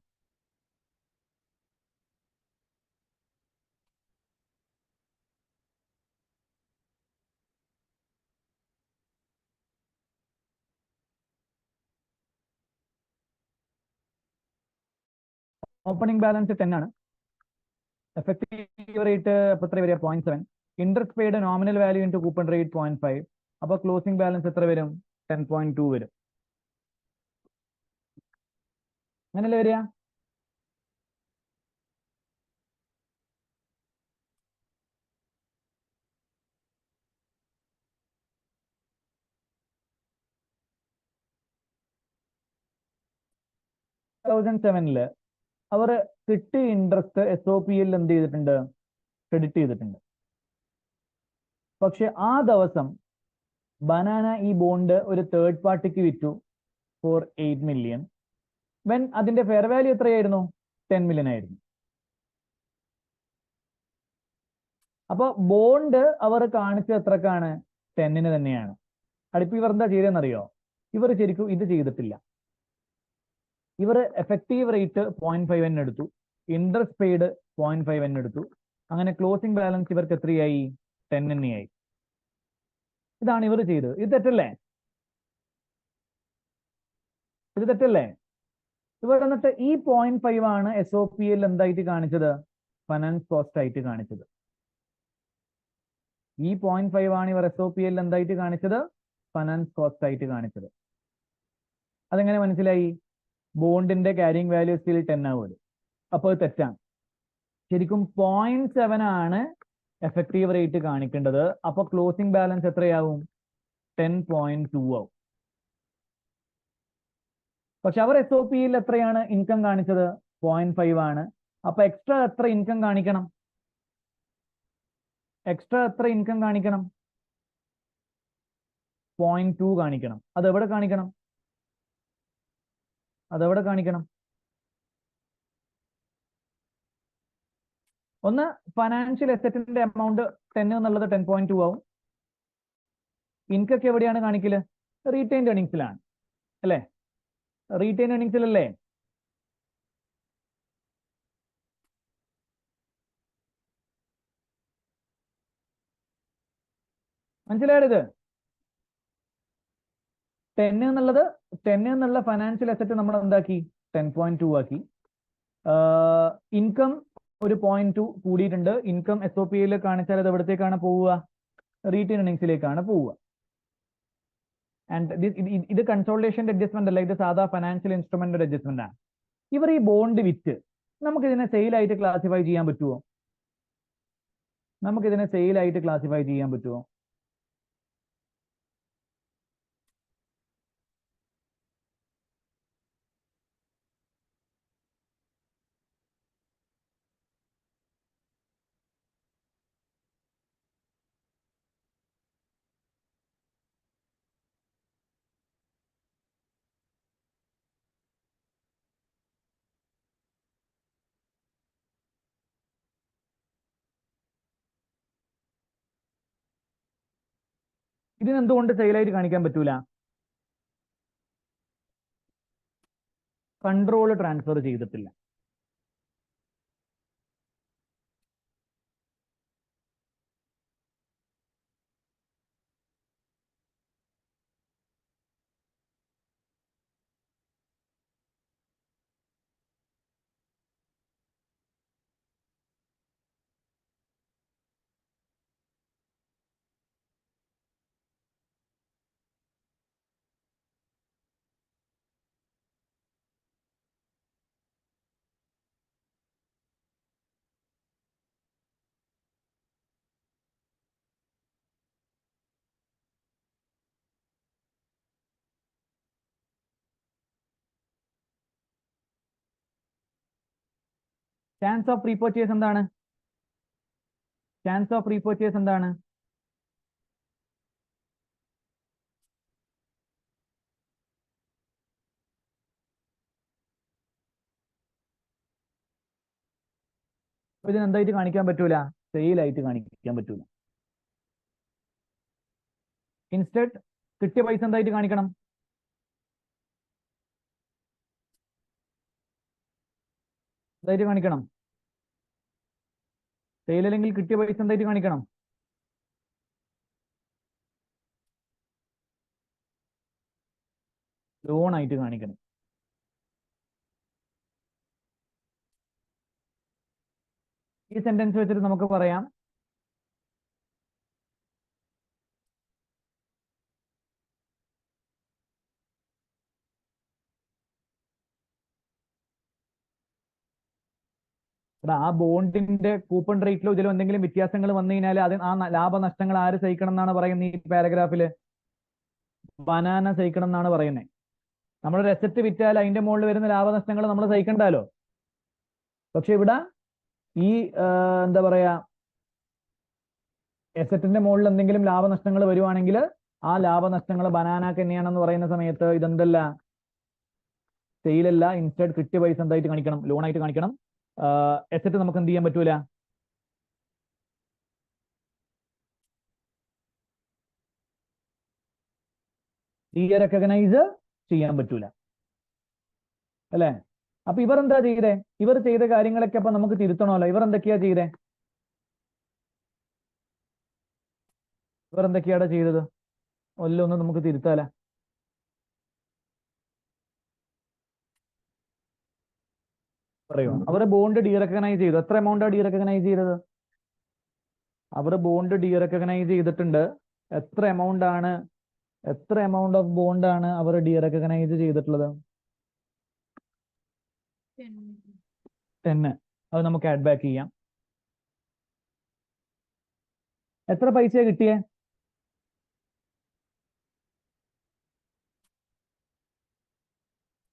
ഓപ്പണിംഗ് ബാലൻസ് 10 ആണ്. എഫക്റ്റീവ് റേറ്റ് എത്ര വരിക? 0.7. Interest paid nominal value into coupon rate 0.5. അപ്പൊ ക്ലോസിംഗ് ബാലൻസ് എത്ര വരും? 10.2 വരും. അങ്ങനല്ലേ വരിക? സെവനില് അവർ കിട്ടിയ ഇൻട്രസ്റ്റ് SOP-യിൽ എന്ത് ചെയ്തിട്ടുണ്ട്? ക്രെഡിറ്റ് ചെയ്തിട്ടുണ്ട്. പക്ഷെ ആ ദിവസം ബനാന ഈ ബോണ്ട് ഒരു തേർഡ് പാർട്ടിക്ക് വിറ്റു ഫോർ 8 million. വെൻ അതിന്റെ ഫെയർ വാല്യൂ എത്രയായിരുന്നു? 10 million ആയിരുന്നു. അപ്പൊ ബോണ്ട് അവർ കാണിച്ച എത്രക്കാണ്? 10-ന് തന്നെയാണ്. അടുപ്പ് ഇവർ എന്താ ചെയ്തെന്നറിയോ? ഇവർ ശരിക്കും ഇത് ചെയ്തിട്ടില്ല. ഇവർ എഫക്റ്റീവ് റേറ്റ് 0.5 എടുത്തു, ഇൻട്രസ്റ്റ് പെയ്ഡ് 0.5 എടുത്തു. അങ്ങനെ ക്ലോസിംഗ് ബാലൻസ് ഇവർക്ക് എത്രയായി? 10 തന്നെയായി. ഇതാണ് ഇവർ ചെയ്തത്. ഇത് തെറ്റല്ലേ? ഇത് തെറ്റല്ലേ? ഇവർ എന്നിട്ട് ഈ 0.5 ആണ് SOP-യിൽ എന്തായിട്ട് കാണിച്ചത്? ഫൈനാൻസ് കോസ്റ്റ് ആയിട്ട് കാണിച്ചത്. ഈ 0.5 ആണ് ഇവർ SOP-യിൽ എന്തായിട്ട് കാണിച്ചത്? ഫൈനാൻസ് കോസ്റ്റ് ആയിട്ട് കാണിച്ചത്. അതെങ്ങനെ മനസ്സിലായി? ബോണ്ടിന്റെ ക്യാരിങ് വാല്യൂ സ്റ്റിൽ 10 ആവും. അപ്പോൾ അത് തെറ്റാണ്. ശരിക്കും 0.7 ആണ് എഫക്റ്റീവ് റേറ്റ് കാണിക്കേണ്ടത്. അപ്പൊ ക്ലോസിംഗ് ബാലൻസ് എത്രയാവും? 10.2 ആവും. പക്ഷെ അവർ SOP-യിൽ എത്രയാണ് ഇൻകം കാണിച്ചത്? 0.5 ആണ്. അപ്പൊ എക്സ്ട്രാ എത്ര ഇൻകം കാണിക്കണം? എക്സ്ട്രാ എത്ര ഇൻകം കാണിക്കണം? 0.2 കാണിക്കണം. അതെവിടെ കാണിക്കണം? അതെവിടെ കാണിക്കണം? ഒന്ന് ഫൈനാൻഷ്യൽ അസറ്റിന്റെ എമൗണ്ട് 10 എന്നുള്ളത് 10.2 ആവും. ഇൻകൊക്കെ എവിടെയാണ് കാണിക്കല്? റീറ്റെയിൻഡ് ഏർണിംഗ്സിലാണ് അല്ലേ? റീറ്റെയിൻ ഏർണിംഗ്സിലല്ലേ? മനസ്സിലായത്? 10 എന്നുള്ള ഫൈനാൻഷ്യൽ അസറ്റ് നമ്മൾ എന്താക്കി? 10.2 ആക്കി. ഇൻകം ഒരു 0.2 കൂടിയിട്ടുണ്ട്. ഇൻകം SOP-യിൽ കാണിച്ചാൽ അത് എവിടത്തേക്കാണ് പോവുക? റീറ്റെയിൻ ഏർണിംഗ്സിലേക്കാണ് പോവുക. ആൻഡ് ഇത് കൺസോളിഡേഷന്റെ അഡ്ജസ്റ്റ്മെന്റ് അല്ല, ഇത് സാധാ ഫൈനാൻഷ്യൽ ഇൻസ്ട്രുമെന്റ് അഡ്ജസ്റ്റ്മെന്റ് ആണ്. ഇവർ ഈ ബോണ്ട് വിറ്റ് നമുക്കിതിനെ സെയിലായിട്ട് ക്ലാസിഫൈ ചെയ്യാൻ പറ്റുമോ? നമുക്കിതിനെ സെയിലായിട്ട് ക്ലാസിഫൈ ചെയ്യാൻ പറ്റുമോ? ഇതിനെന്തുകൊണ്ട് സെയിലായിട്ട് കാണിക്കാൻ പറ്റൂല? കൺട്രോൾ ട്രാൻസ്ഫർ ചെയ്തിട്ടില്ല. ചാൻസ് ഓഫ് റീപർച്ചേസ് എന്താണ്? ചാൻസ് ഓഫ് റീപർച്ചേസ് എന്താണ്? ഇതിനെന്തായിട്ട് കാണിക്കാൻ പറ്റൂല? സെയിലായിട്ട് കാണിക്കാൻ പറ്റൂല. ഇൻസ്റ്റെഡ് കിട്ടിയ പൈസ എന്തായിട്ട് കാണിക്കണം? എന്തായിട്ട് കാണിക്കണം? സെയിൽ അല്ലെങ്കിൽ കിട്ടിയ പൈസ എന്തായിട്ട് കാണിക്കണം? ലോൺ ആയിട്ട് കാണിക്കണം. ഈ സെന്റൻസ് വെച്ചിട്ട് നമുക്ക് പറയാം, ആ ബോണ്ടിന്റെ കൂപ്പൺ റേറ്റിലോ ഇതിലോ എന്തെങ്കിലും വ്യത്യാസങ്ങൾ വന്നു കഴിഞ്ഞാൽ അത് ആ ലാഭനഷ്ടങ്ങൾ ആര് സഹിക്കണം എന്നാണ് പറയുന്നത്? ഈ പാരഗ്രാഫില് ബനാന സഹിക്കണം എന്നാണ് പറയുന്നത്. നമ്മളൊരു അസറ്റ് വിറ്റാൽ അതിന്റെ മുകളിൽ വരുന്ന ലാഭനഷ്ടങ്ങൾ നമ്മൾ സഹിക്കണ്ടല്ലോ. പക്ഷെ ഇവിടെ ഈ എന്താ പറയാ, അസറ്റിന്റെ മുകളിൽ എന്തെങ്കിലും ലാഭനഷ്ടങ്ങൾ വരുവാണെങ്കിൽ ആ ലാഭനഷ്ടങ്ങൾ ബനാനാക്ക് തന്നെയാണെന്ന് പറയുന്ന സമയത്ത് ഇതെന്തല്ല? സെയിലല്ല. ഇൻസ്റ്റെഡ് കിട്ടിയ പൈസ എന്തായിട്ട് കാണിക്കണം? ലോൺ ആയിട്ട് കാണിക്കണം. അസറ്റ് നമുക്ക് എന്ത് ചെയ്യാൻ പറ്റൂല? റെക്കഗ്നൈസ് ചെയ്യാൻ പറ്റൂല അല്ലേ? അപ്പൊ ഇവർ എന്താ ചെയ്തേ? ഇവർ ചെയ്ത കാര്യങ്ങളൊക്കെ അപ്പൊ നമുക്ക് തിരുത്തണമല്ലോ. ഇവർ എന്തൊക്കെയാ ചെയ്തേ? ഇവർ എന്തൊക്കെയാണ് ചെയ്തത്? ഒല്ലൊന്നും നമുക്ക് തിരുത്താല. പറയോ? അവർ ബോണ്ട് ഡീറെക്കഗ്നൈസ് ചെയ്തു. എത്ര എമൗണ്ടാണ് ഡീറെക്കഗ്നൈസ് ചെയ്തത്? അവർ ബോണ്ട് ഡീറെക്കഗ്നൈസ് ചെയ്തിട്ടുണ്ട്. എത്ര എമൗണ്ട് ഓഫ് ബോണ്ടാണ് അവർ ഡീറെക്കഗ്നൈസ് ചെയ്തിട്ടുള്ളത്? 10. അത് നമുക്ക് ആഡ് ബാക്ക് ചെയ്യാം. എത്ര പൈസ കിട്ടിയേ?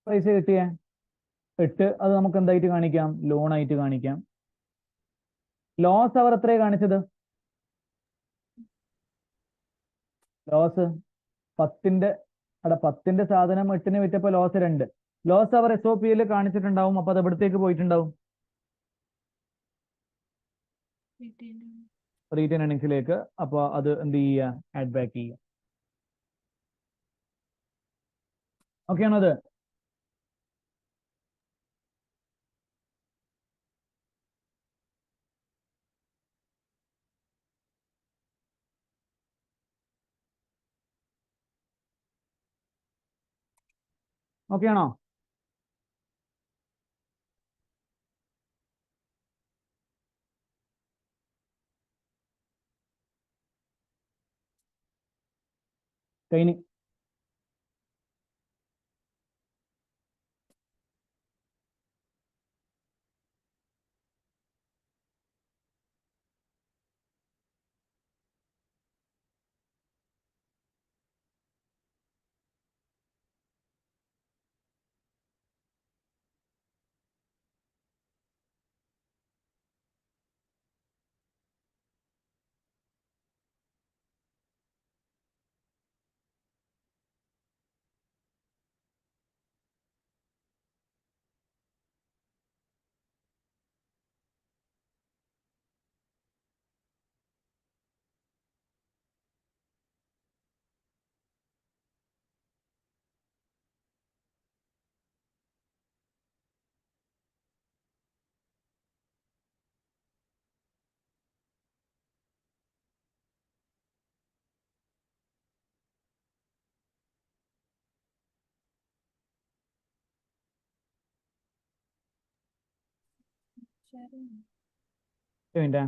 പൈസ കിട്ടിയേ 8. അത് നമുക്ക് എന്തായിട്ട് കാണിക്കാം? ലോൺ ആയിട്ട് കാണിക്കാം. ലോസ് അവർ എത്രയാണ് കാണിച്ചത്? ലോസ് 10ന്റെ സാധനം 8ന് വിറ്റപ്പോ ലോസ് 2. ലോസ് അവർ SOP-യിൽ കാണിച്ചിട്ടുണ്ടാവും. അപ്പൊ അത് എവിടത്തേക്ക് പോയിട്ടുണ്ടാവും? റീറ്റെയിൻ ഏർണിങ്സിലേക്ക്. അപ്പോൾ അത് എന്ത് ചെയ്യുക, ആഡ് ബാക്ക് ചെയ്യുക. ഓക്കെ ആണോ അത്? ഓക്കെ ആണോ? കഴിഞ്ഞ്. മിനിറ്റ്.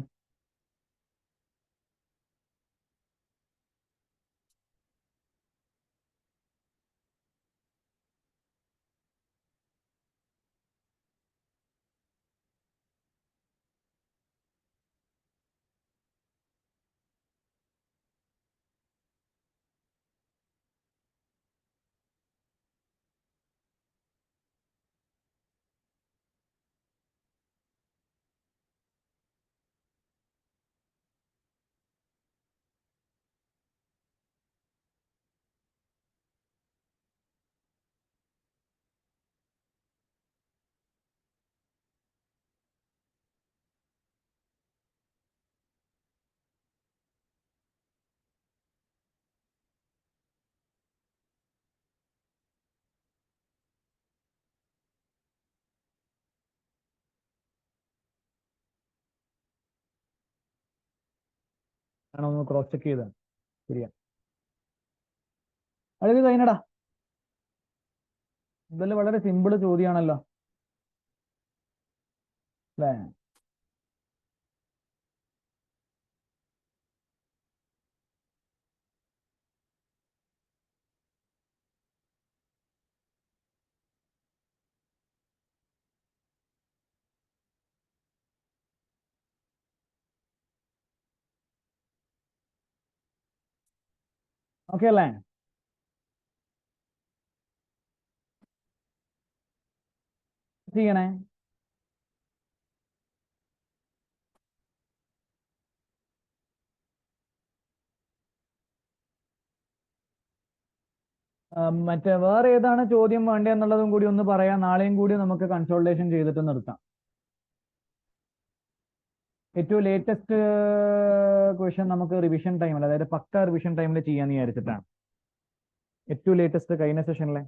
ആണോ ഒന്ന് ക്രോസ് ചെക്ക് ചെയ്ത ശരിയാ. അതൊക്കെ കഴിഞ്ഞടാ. ഇതെല്ലാം വളരെ സിമ്പിൾ ചോദ്യമാണല്ലോ അല്ലേ? ഓക്കെ അല്ലേ? ചെയ്യണേ. മറ്റേ വേറെ ഏതാണ് ചോദ്യം വേണ്ടതെന്നുള്ളതും കൂടി ഒന്ന് പറയാം. നാളെയും കൂടി നമുക്ക് കൺസോൾട്ടേഷൻ ചെയ്തിട്ട് നിർത്താം. ഏറ്റവും ലേറ്റസ്റ്റ് ക്വസ്റ്റ്യൻ നമുക്ക് റിവിഷൻ ടൈമിൽ, അതായത് പക്ക റിവിഷൻ ടൈമിൽ ചെയ്യാന്ന് വിചാരിച്ചിട്ടാണ്. ഏറ്റവും ലേറ്റസ്റ്റ് കഴിഞ്ഞ സെഷനിലെ.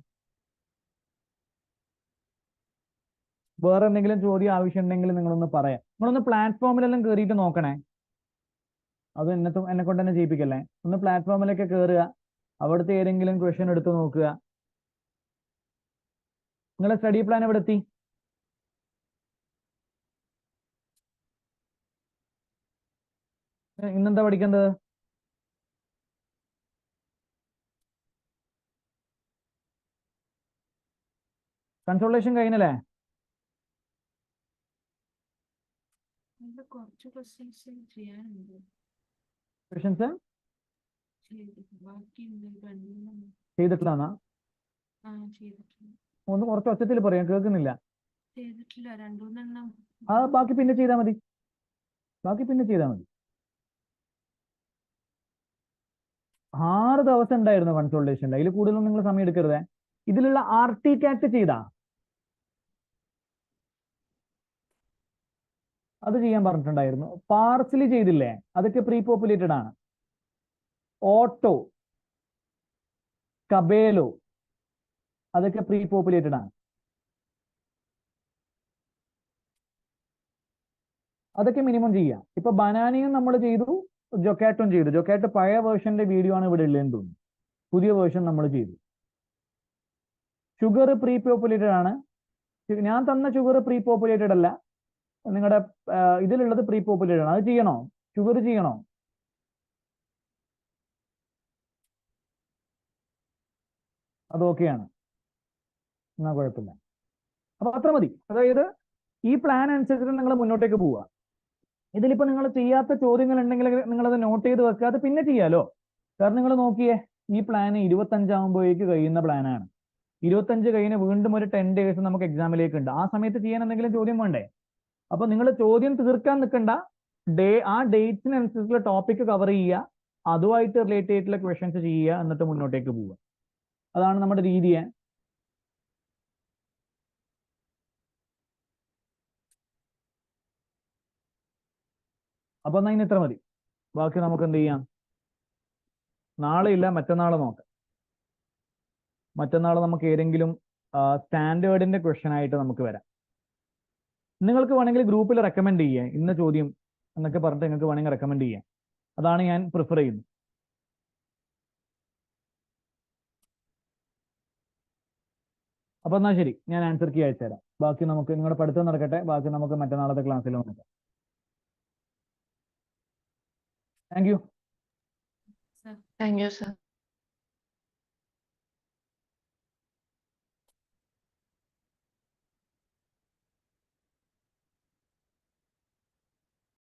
വേറെ എന്തെങ്കിലും ചോദ്യം ആവശ്യമുണ്ടെങ്കിൽ നിങ്ങളൊന്ന് പറയാം. നിങ്ങളൊന്ന് പ്ലാറ്റ്ഫോമിലെല്ലാം കയറിയിട്ട് നോക്കണേ. അത് എന്നെ കൊണ്ട് തന്നെ ചെയ്യിപ്പിക്കല്ലേ. ഒന്ന് പ്ലാറ്റ്ഫോമിലൊക്കെ കയറുക, അവിടുത്തെ ഏതെങ്കിലും ക്വസ്റ്റ്യൻ എടുത്ത് നോക്കുക. നിങ്ങളെ സ്റ്റഡി പ്ലാൻ എവിടെ എത്തി? ഇന്നെന്താ പഠിക്കേണ്ടത്? കൺസോൾട്ടേഷൻ കഴിഞ്ഞല്ലേ? ക്വസ്റ്റ്യൻസ് ചെയ്തിട്ടില്ലാന്നാ? ഒന്ന് കുറച്ച് ഒച്ചത്തിൽ പറയാം, കേൾക്കുന്നില്ല. ആ ബാക്കി പിന്നെ ചെയ്താൽ മതി. ബാക്കി പിന്നെ ചെയ്താൽ മതി. 6 ദിവസം ഉണ്ടായിരുന്നു കൺസോൾട്ടേഷൻ. അതിൽ കൂടുതലൊന്നും നിങ്ങൾ സമയം എടുക്കരുതേ. ഇതിലുള്ള RT CAT ചെയ്താ അത് ചെയ്യാൻ പറഞ്ഞിട്ടുണ്ടായിരുന്നു. പാർസലി ചെയ്തില്ലേ, അതൊക്കെ പ്രീ പോപ്പുലേറ്റഡ് ആണ്. ഓട്ടോ, കബേലോ, അതൊക്കെ പ്രീ പോപ്പുലേറ്റഡ് ആണ്. അതൊക്കെ മിനിമം ചെയ്യാം. ഇപ്പൊ ബനാനയും നമ്മൾ ചെയ്തു, ജൊക്കാറ്റും ചെയ്തു. ജൊക്കാറ്റ് പഴയ വേർഷന്റെ വീഡിയോ ആണ് ഇവിടെ ഉള്ളതെന്ന് തോന്നുന്നു. പുതിയ വേർഷൻ നമ്മൾ ചെയ്തു. ഷുഗർ പ്രീ പോപ്പുലേറ്റഡ് ആണ്. ഞാൻ തന്ന ഷുഗർ പ്രീ പോപ്പുലേറ്റഡ് അല്ല, നിങ്ങളുടെ ഇതിലുള്ളത് പ്രീ പോപ്പുലേറ്റഡ് ആണ്. അത് ചെയ്യണോ? ഷുഗർ ചെയ്യണോ? അത് ഓക്കെയാണ്, എന്നാ കുഴപ്പമില്ല. അപ്പൊ അത്ര മതി. അതായത് ഈ പ്ലാൻ അനുസരിച്ചിട്ട് നിങ്ങൾ മുന്നോട്ടേക്ക് പോവുക. ഇതിലിപ്പോ നിങ്ങൾ ചെയ്യാത്ത ചോദ്യങ്ങൾ ഉണ്ടെങ്കിൽ നിങ്ങളത് നോട്ട് ചെയ്ത് വെക്കുക, അത് പിന്നെ ചെയ്യാലോ. കാരണം നിങ്ങൾ നോക്കിയേ, ഈ പ്ലാന് 25 കഴിയുന്ന പ്ലാനാണ്. 25 കഴിഞ്ഞ് വീണ്ടും ഒരു 10 days നമുക്ക് എക്സാമിലേക്ക് ഉണ്ട്. ആ സമയത്ത് ചെയ്യാൻ എന്തെങ്കിലും ചോദ്യം വേണ്ടേ? അപ്പൊ നിങ്ങൾ ചോദ്യം തീർക്കാൻ നിൽക്കണ്ട, ആ ഡേറ്റ്സിനനുസരിച്ചുള്ള ടോപ്പിക് കവർ ചെയ്യുക, അതുമായിട്ട് റിലേറ്റ് ചെയ്തിട്ടുള്ള ക്വസ്റ്റ്യൻസ് ചെയ്യുക, എന്നിട്ട് മുന്നോട്ടേക്ക് പോവുക. അതാണ് നമ്മുടെ രീതി. അപ്പൊ എന്നാ ഇന്ന് ഇത്ര മതി. ബാക്കി നമുക്ക് എന്ത് ചെയ്യാം, നാളെ ഇല്ല മറ്റന്നാളെ നോക്കാം. മറ്റന്നാൾ നമുക്ക് ഏതെങ്കിലും സ്റ്റാൻഡേർഡിന്റെ ക്വസ്റ്റ്യൻ ആയിട്ട് നമുക്ക് വരാം. നിങ്ങൾക്ക് വേണമെങ്കിൽ ഗ്രൂപ്പിൽ റെക്കമെൻഡ് ചെയ്യാം, ഇന്ന ചോദ്യം എന്നൊക്കെ പറഞ്ഞിട്ട് നിങ്ങൾക്ക് വേണമെങ്കിൽ റെക്കമെൻഡ് ചെയ്യാം. അതാണ് ഞാൻ പ്രിഫർ ചെയ്യുന്നത്. അപ്പൊ എന്നാ ശരി, ഞാൻ ആൻസർ കീ അയച്ചു തരാം. ബാക്കി നമുക്ക് നിങ്ങളുടെ പഠിത്തം നടക്കട്ടെ. ബാക്കി നമുക്ക് മറ്റന്നാളത്തെ ക്ലാസ്സിൽ നോക്കാം. Thank you. Thank you, sir.